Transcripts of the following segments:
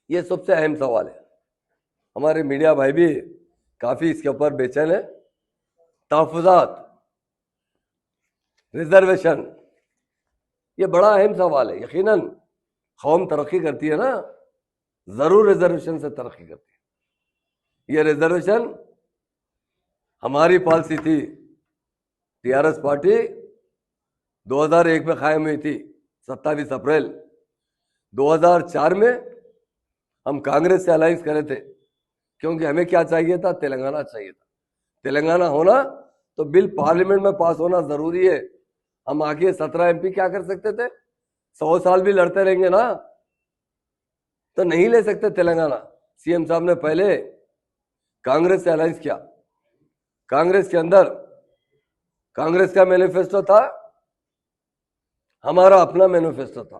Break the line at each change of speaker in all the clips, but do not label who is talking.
ये सबसे अहम सवाल है। हमारे मीडिया भाई भी काफी इसके ऊपर बेचैन है। तहफुजात, रिजर्वेशन, ये बड़ा अहम सवाल है। यकीनन कौम तरक्की करती है ना, जरूर रिजर्वेशन से तरक्की करती है। ये रिजर्वेशन हमारी पॉलिसी थी। टीआरएस पार्टी 2001 में कायम हुई थी, 27 अप्रैल 2004 में हम कांग्रेस से अलायंस करे थे, क्योंकि हमें क्या चाहिए था? तेलंगाना चाहिए था। तेलंगाना होना तो बिल पार्लियामेंट में पास होना जरूरी है। हम आगे 17 एमपी क्या कर सकते थे? 100 साल भी लड़ते रहेंगे ना, तो नहीं ले सकते तेलंगाना। सीएम साहब ने पहले कांग्रेस से अलायंस किया। कांग्रेस के अंदर कांग्रेस का मैनिफेस्टो था, हमारा अपना मैनिफेस्टो था।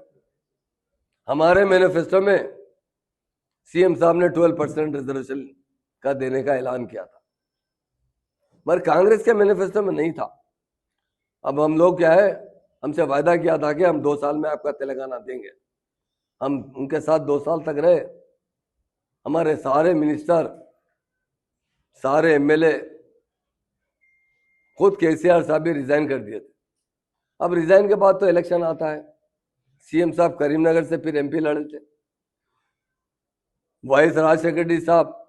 हमारे मैनिफेस्टो में सीएम साहब ने 12% रिजर्वेशन का देने का ऐलान किया था, मगर कांग्रेस के मैनिफेस्टो में नहीं था। अब हम लोग क्या है, हमसे वायदा किया था कि हम 2 साल में आपका तेलंगाना देंगे। हम उनके साथ 2 साल तक रहे। हमारे सारे मिनिस्टर, सारे एमएलए, खुद केसीआर साहब भी रिजाइन कर दिए थे। अब रिजाइन के बाद तो इलेक्शन आता है। सीएम साहब करीमनगर से फिर एमपी लड़े थे। वाइस राजशेखर रेड्डी साहब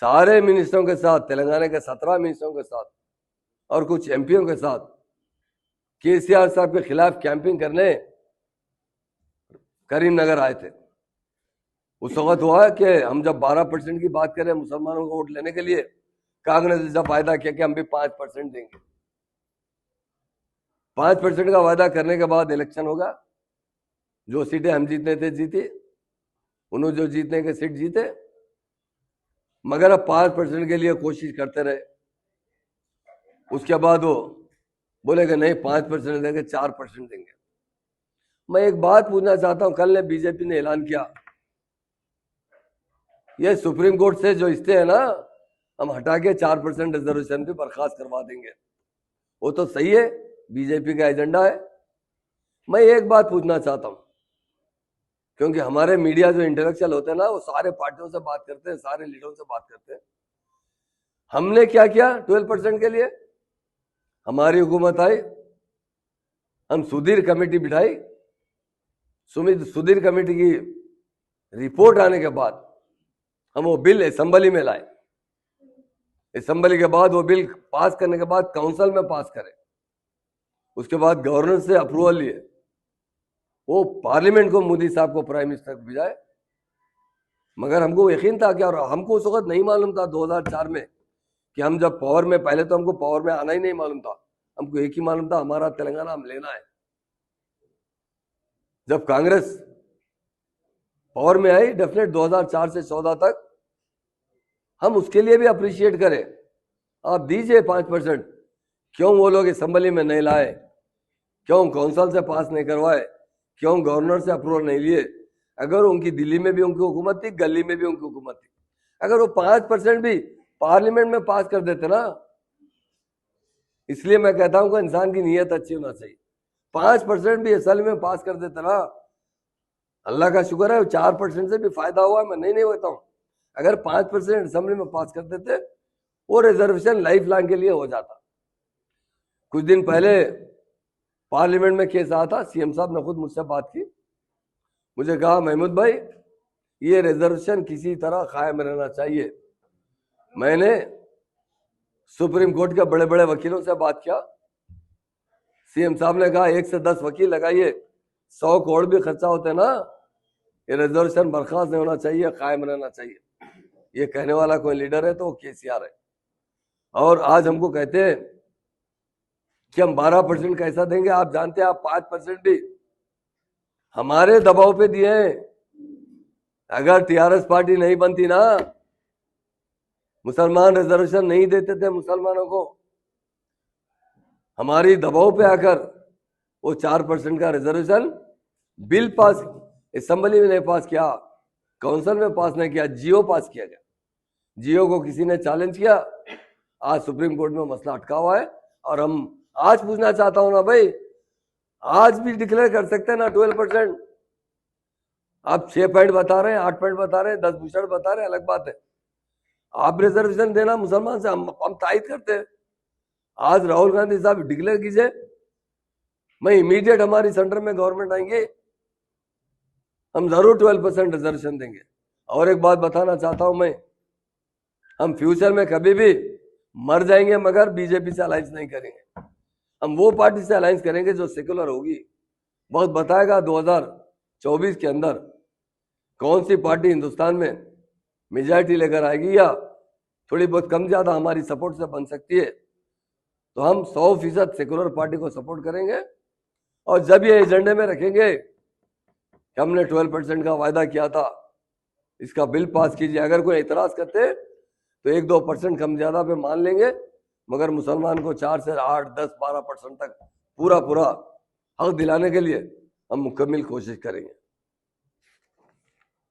सारे मिनिस्टरों के साथ, तेलंगाना के 17 मिनिस्टरों के साथ और कुछ एमपीओ के साथ केसीआर साहब के खिलाफ कैंपिंग करने करीमनगर आए थे। उस वक्त हुआ कि हम जब 12% की बात करें मुसलमानों को वोट लेने के लिए, कांग्रेस ने जब वायदा किया कि हम भी 5% देंगे। 5% का वायदा करने के बाद इलेक्शन होगा। जो सीटें हम जीतने थे जीती, उन्होंने जो जीतने के सीट जीते, मगर अब 5% के लिए कोशिश करते रहे। उसके बाद वो बोले कि नहीं 5% देंगे, 4% देंगे। मैं एक बात पूछना चाहता हूं, कल ने बीजेपी ने ऐलान किया ये सुप्रीम कोर्ट से जो स्टे है ना, हम हटा के 4% रिजर्वेशन भी बर्खास्त करवा देंगे। वो तो सही है, बीजेपी का एजेंडा है। मैं एक बात पूछना चाहता हूं, क्योंकि हमारे मीडिया जो इंटेलेक्चुअल होते हैं ना, वो सारे पार्टियों से बात करते हैं, सारे लीडरों से बात करते हैं। हमने क्या किया 12% के लिए? हमारी हुकूमत आई, हम सुधीर कमेटी बिठाई। सुधीर कमेटी की रिपोर्ट आने के बाद हम वो बिल असेंबली में लाए। असेंबली के बाद वो बिल पास करने के बाद काउंसिल में पास करे, उसके बाद गवर्नर से अप्रूवल लिए, वो पार्लियामेंट को मोदी साहब को प्राइम मिनिस्टर को भेजाए। मगर हमको यकीन था कि, और हमको उस वक्त नहीं मालूम था 2004 में कि हम जब पावर में, पहले तो हमको पावर में आना ही नहीं मालूम था। हमको एक ही मालूम था, हमारा तेलंगाना हम लेना है। जब कांग्रेस पावर में आई, डेफिनेट 2004 से 14 तक, हम उसके लिए भी अप्रिशिएट करें। आप दीजिए 5%। क्यों वो लोग असेंबली में नहीं लाए? क्यों काउंसिल से पास नहीं करवाए? क्यों गवर्नर से अप्रूवल नहीं लिए? अगर उनकी दिल्ली में भी उनकी हुकूमत थी, गली में भी उनकी हुकूमत थी, अगर वो 5% भी पार्लियामेंट में पास कर देते ना, इसलिए मैं कहता हूं कि इंसान की नीयत अच्छी होना चाहिए। 5% भी असल में पास कर देते ना, अल्लाह का शुक्र है 4% से भी फायदा हुआ। मैं नहीं होता हूं। अगर 5% असेंबली में पास कर देते, वो रिजर्वेशन लाइफ लॉन्ग के लिए हो जाता। कुछ दिन पहले पार्लियामेंट में केस आया था, सीएम साहब ने खुद मुझसे बात की, मुझे कहा महमूद भाई ये रिजर्वेशन किसी तरह कायम रहना चाहिए। मैंने सुप्रीम कोर्ट के बड़े बड़े वकीलों से बात किया। सीएम साहब ने कहा 1 से 10 वकील लगाइए, 100 करोड़ भी खर्चा होते ना, ये रिजर्वेशन बर्खास्त नहीं होना चाहिए, कायम रहना चाहिए। ये कहने वाला कोई लीडर है तो वो केसीआर है। और आज हमको कहते हैं कि हम 12% कैसा देंगे? आप जानते हैं, आप 5% भी हमारे दबाव पे दिए हैं। अगर टीआरएस पार्टी नहीं बनती ना, मुसलमान रिजर्वेशन नहीं देते थे मुसलमानों को। हमारी दबाव पे आकर वो 4% का रिजर्वेशन बिल पास, असेंबली में नहीं पास किया, काउंसिल में पास नहीं किया, जियो पास किया गया। जियो को किसी ने चैलेंज किया, आज सुप्रीम कोर्ट में मसला अटका हुआ है। और हम आज पूछना चाहता हूं ना भाई, आज भी डिक्लेयर कर सकते हैं ना 12%? आप 6 पॉइंट बता रहे हैं, 8 पॉइंट बता रहे हैं, 10 भूषण बता रहे हैं, अलग बात है। आप रिजर्वेशन देना मुसलमान से, हम तायद करते हैं। आज राहुल गांधी साहब डिक्लेयर कीजिए, मैं इमीडिएट हमारी सेंटर में गवर्नमेंट आएंगे, हम जरूर 12% रिजर्वेशन देंगे। और एक बात बताना चाहता हूं मैं, हम फ्यूचर में कभी भी मर जाएंगे मगर बीजेपी से अलायंस नहीं करेंगे। हम वो पार्टी से अलायंस करेंगे जो सेकुलर होगी। बहुत बताएगा 2024 के अंदर कौन सी पार्टी हिंदुस्तान में मेजॉरिटी लेकर आएगी या थोड़ी बहुत कम ज्यादा हमारी सपोर्ट से बन सकती है। तो हम 100% सेकुलर पार्टी को सपोर्ट करेंगे। और जब ये एजेंडे में रखेंगे कि हमने 12% का वायदा किया था, इसका बिल पास कीजिए, अगर कोई एतराज करते तो 1-2% कम ज्यादा पे मान लेंगे, मगर मुसलमान को 4 से 8, 10, 12% तक पूरा हक दिलाने के लिए हम मुकम्मल कोशिश करेंगे।